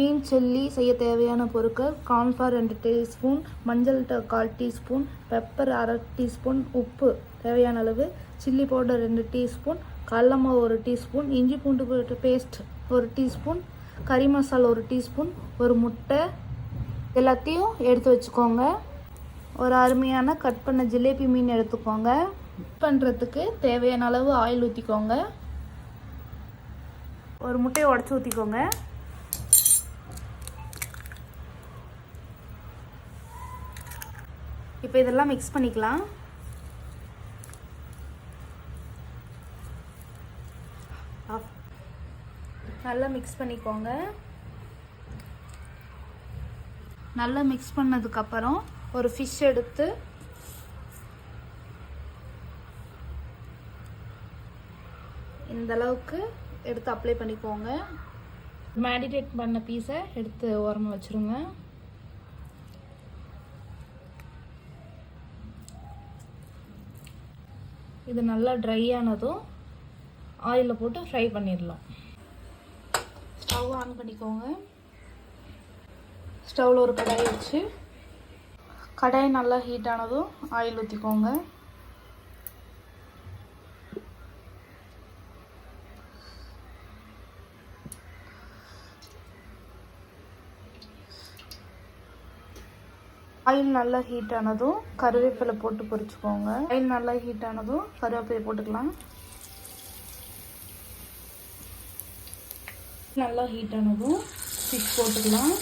மீன் chilli செய்ய தேவையான பொருட்கள்: கார்ன்ஃப்ளவர் 2 டீஸ்பூன், மஞ்சள் 1/4 டீஸ்பூன், பெப்பர் 1/2 டீஸ்பூன், உப்பு தேவையான அளவு, சில்லி பவுடர் 2 டீஸ்பூன், கடலை மாவு 1 டீஸ்பூன், இஞ்சி பூண்டு பேஸ்ட் 1 டீஸ்பூன், கறி மசாலா 1 டீஸ்பூன், ஒரு முட்டை. எல்லாத்தையும் எடுத்து வச்சுக்கோங்க. ஒரு அருமையான கட் பண்ண ஜிலேபி மீன் எடுத்துக்கோங்க. கட் பண்ணுறதுக்கு தேவையான அளவு ஆயில் ஊற்றிக்கோங்க. ஒரு முட்டையை உடச்சி ஊற்றிக்கோங்க. இப்போ இதெல்லாம் மிக்ஸ் பண்ணிக்கலாம். நல்லா மிக்ஸ் பண்ணிக்கோங்க. நல்லா மிக்ஸ் பண்ணதுக்கப்புறம் ஒரு ஃபிஷ் எடுத்து இந்த அளவுக்கு எடுத்து அப்ளை பண்ணிக்கோங்க. மேரினேட் பண்ண பீஸை எடுத்து ஓரமாக வச்சுருங்க. இது நல்லா ட்ரை ஆனதும் ஆயிலில் போட்டு ஃப்ரை பண்ணிடலாம். ஸ்டவ் ஆன் பண்ணிக்கோங்க. ஸ்டவ்வில் ஒரு கடாய் வச்சு கடாய் நல்லா ஹீட் ஆனதும் ஆயில் ஊற்றிக்கோங்க. ஆயில் நல்லா ஹீட் ஆனதும் கருவேப்பிலை போட்டு பொரிச்சுக்கோங்க. ஆயில் நல்லா ஹீட் ஆனதும் கருவேப்பிலை போட்டுக்கலாம். நல்லா ஹீட் ஆனதும் ஃபிஷ் போட்டுக்கலாம்.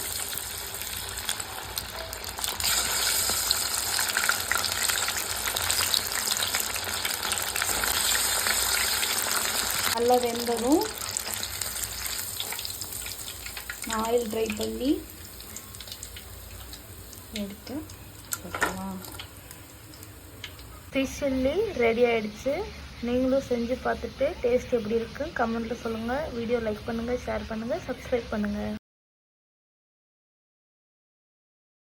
நல்லா வெந்ததும் நான் ஆயில் ட்ரை பண்ணி எடுத்து போட்டுக்கலாம். ஃபிஷ் சில்லி ரெடி ஆகிடுச்சு. நீங்களும் செஞ்சு பார்த்துட்டு டேஸ்ட் எப்படி இருக்குது கமெண்ட்டில் சொல்லுங்கள். வீடியோ லைக் பண்ணுங்கள், ஷேர் பண்ணுங்கள், சப்ஸ்கிரைப் பண்ணுங்கள்.